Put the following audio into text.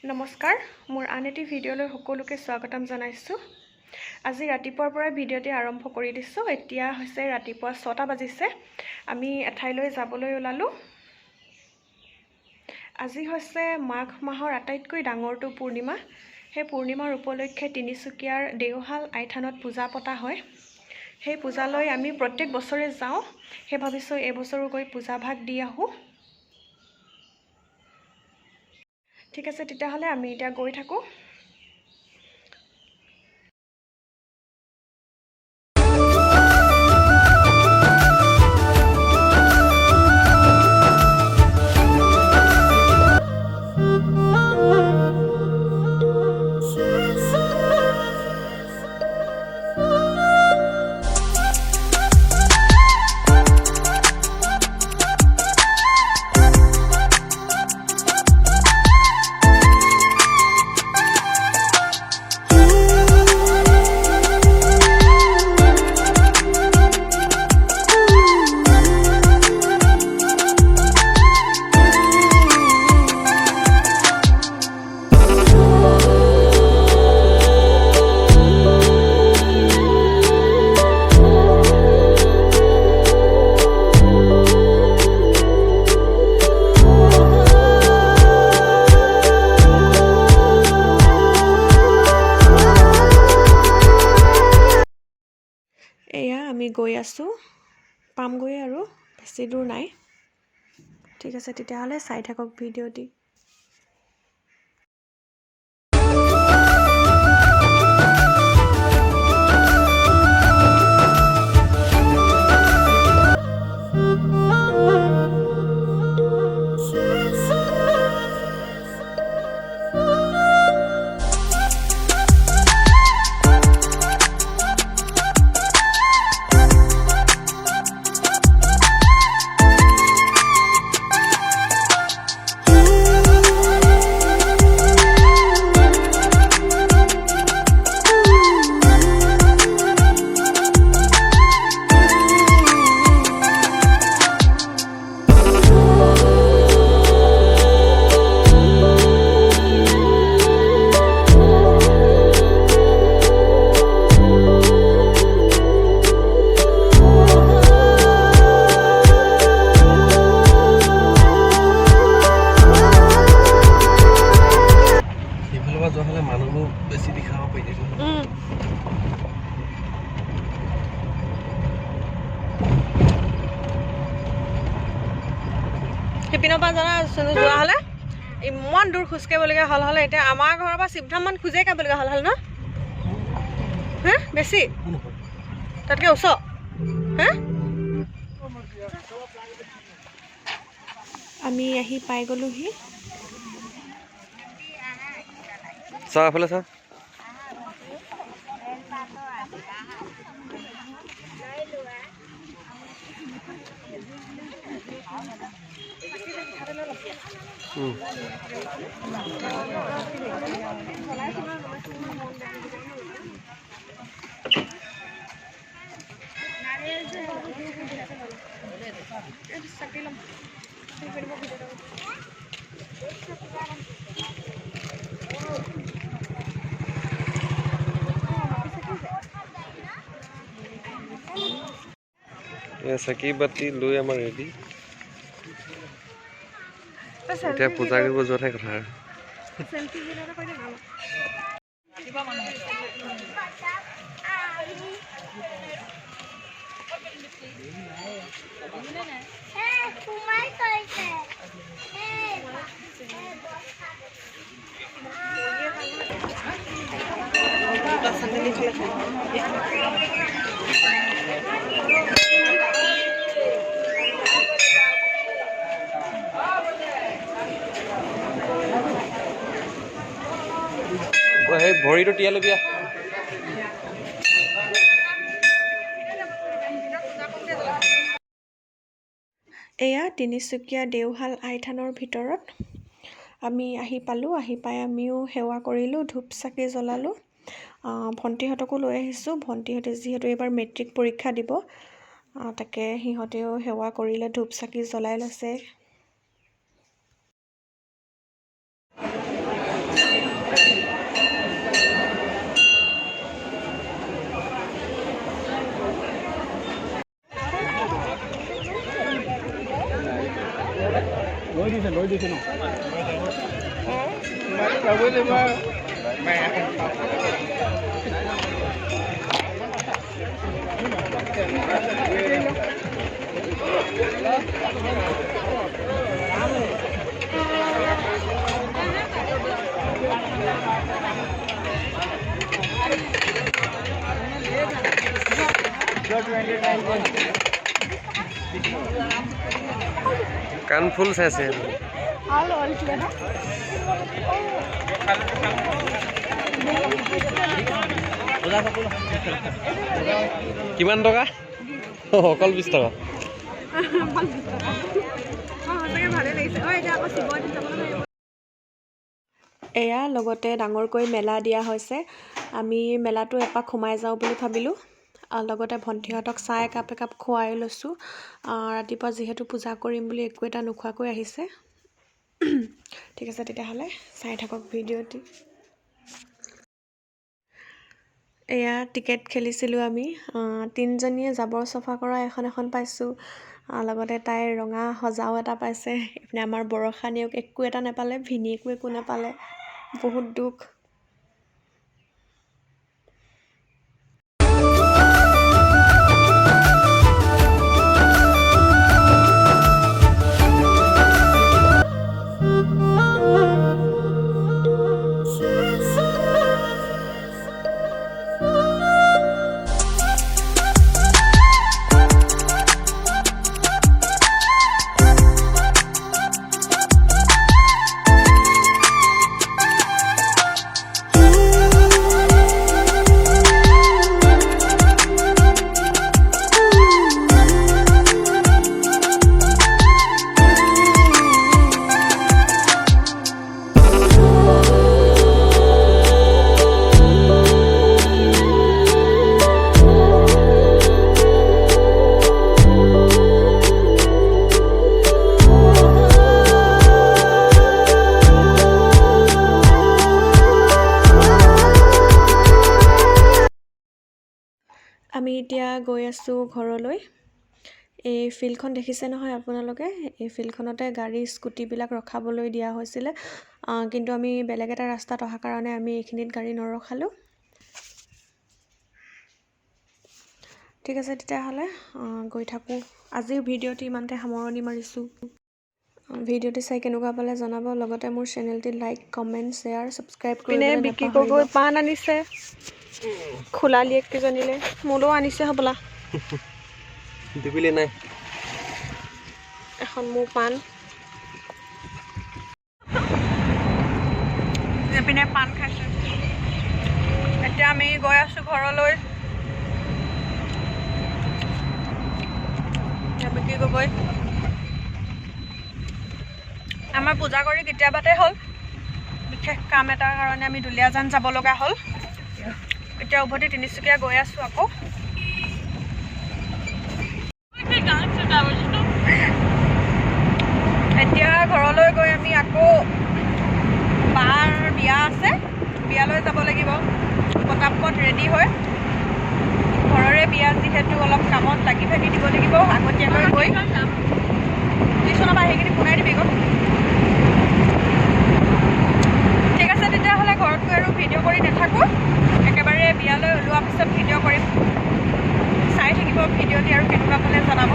নমস্কাৰ মোৰ আন এটি ভিডিঅ'লৈ সকলোকে স্বাগতম জনাইছো। আজি ৰাতিপুৱাৰ পৰা ভিডিঅ'টি আৰম্ভ কৰি দিছো। এতিয়া হৈছে ৰাতিপুৱা 6টা বাজিছে। আমি এঠাইলৈ যাবলৈ ওলালো। আজি হৈছে মাঘ মাহৰ আটাইতকৈ ডাঙৰটো পূৰ্ণিমা। সেই পূৰ্ণিমাৰ উপলক্ষে তিনিচুকীয়াৰ দেওহাল আইথানত পূজা পতা হয়। সেই পূজালৈ আমি প্ৰত্যেক বছৰে যাওঁ। সেই ভাবিছো এই বছৰো গৈ পূজা ভাগ দি আহো। ঠিক আছে, তেতিয়াহ'লে আমি এতিয়া গৈ থাকোঁ। এয়া আমি গৈ আছো, পামগৈ আৰু বেছি দূৰ নাই। ঠিক আছে, তেতিয়াহ'লে চাই থাকক ভিডিঅ'টি। বেছি দেখাব পাৰি সিপিনৰ পৰা জানা যোৱা হ'লে ইমান দূৰ খোজকাঢ়িবলগীয়া হ'লে এতিয়া আমাৰ ঘৰৰ পৰা শিৱধামমান খোজেই কাঢ়িবলগীয়া হ'ল ন? হা বেছি তাতকৈ ওচৰ হা? আমি আহি পাই গ'লোহি। চাহ এফালে চাহ চাকি বাতি লৈ আমাৰ ৰেডি। এতিয়া পূজা কৰিব যোৱাতহে কথা আৰু। সেই ভৰিটো তিয়াই ল'বি। এয়া তিনিচুকীয়া দেওহাল আইথানৰ ভিতৰত আমি আহি পালোঁ। আহি পাই আমিও সেৱা কৰিলোঁ, ধূপ চাকি জ্বলালোঁ। ভণ্টিহঁতকো লৈ আহিছোঁ। ভণ্টিহঁতে যিহেতু এইবাৰ মেট্ৰিক পৰীক্ষা দিব, তাকে সিহঁতেও সেৱা কৰিলে, ধূপ চাকি জ্বলাই লৈছে। কাণ ফুল চাইছে কিমান টকা অকল 20 টকা এয়া লগতে ডাঙৰকৈ মেলা দিয়া হৈছে আমি মেলাটো এপাক সোমাই যাওঁ বুলি ভাবিলোঁ লগতে ভণ্টিহঁতক চাহ একাপ খুৱাই লৈছোঁ ৰাতিপুৱা যিহেতু পূজা কৰিম বুলি একো এটা নোখোৱাকৈ আহিছে ঠিক আছে তেতিয়াহ'লে চাই থাকক ভিডিঅ'টি এয়া টিকেট খেলিছিলোঁ আমি তিনিজনীয়ে জাবৰ চফা কৰা এখন পাইছোঁ লগতে তাইৰ ৰঙা সজাও এটা পাইছে এইপিনে আমাৰ বৰষানীয়েও একো এটা নাপালে ভিনিয়েকো একো নাপালে বহুত দুখ আমি এতিয়া গৈ আছোঁ ঘৰলৈ এই ফিল্ডখন দেখিছে নহয় আপোনালোকে এই ফিল্ডখনতে গাড়ী স্কুটিবিলাক ৰখাবলৈ দিয়া হৈছিলে কিন্তু আমি বেলেগ এটা ৰাস্তাত অহা কাৰণে আমি এইখিনিত গাড়ী নৰখালোঁ ঠিক আছে তেতিয়াহ'লে গৈ থাকোঁ আজিৰ ভিডিঅ'টি ইমানতে সামৰণি মাৰিছোঁ ভিডিঅ'টি চাই কেনেকুৱা পালে জনাব লগতে মোৰ চেনেলটি লাইক কমেণ্ট শ্বেয়াৰ ছাবস্ক্ৰাইব কৰিবলৈ নাপাহৰিব পাণ আনিছে খোলালি একজনীলে মোলৈও আনিছে হ'বলা দিবিলে নাই এখন মোৰ পাণ এপিনে পাণ খাইছোঁ এতিয়া আমি গৈ আছোঁ ঘৰলৈ বিক্ৰী গগৈ আমাৰ পূজা কৰি কেতিয়াবাতে হ'ল বিশেষ কাম এটাৰ কাৰণে আমি দুলীয়াজান যাব লগা হ'ল এতিয়া উভতি তিনিচুকীয়া গৈ আছোঁ আকৌ এতিয়া ঘৰলৈ গৈ আমি আকৌ বাৰ বিয়া আছে বিয়ালৈ যাব লাগিব পটাপট ৰেডি হৈ ঘৰৰে বিয়া যিহেতু অলপ কামত লাগি ভাগি দিব লাগিব আগতীয়াকৈ গৈ টিউশ্যনৰ সেইখিনি শুনাই দিবি গৈ ঠিক আছে তেতিয়াহ'লে ঘৰত গৈ আৰু ভিডিঅ' কৰি নাথাকোঁ একেবাৰে বিয়ালৈ ওলোৱাৰ পিছত ভিডিঅ' কৰিম চাই থাকিব ভিডিঅ'টি আৰু কেনেকুৱা পালে জনাব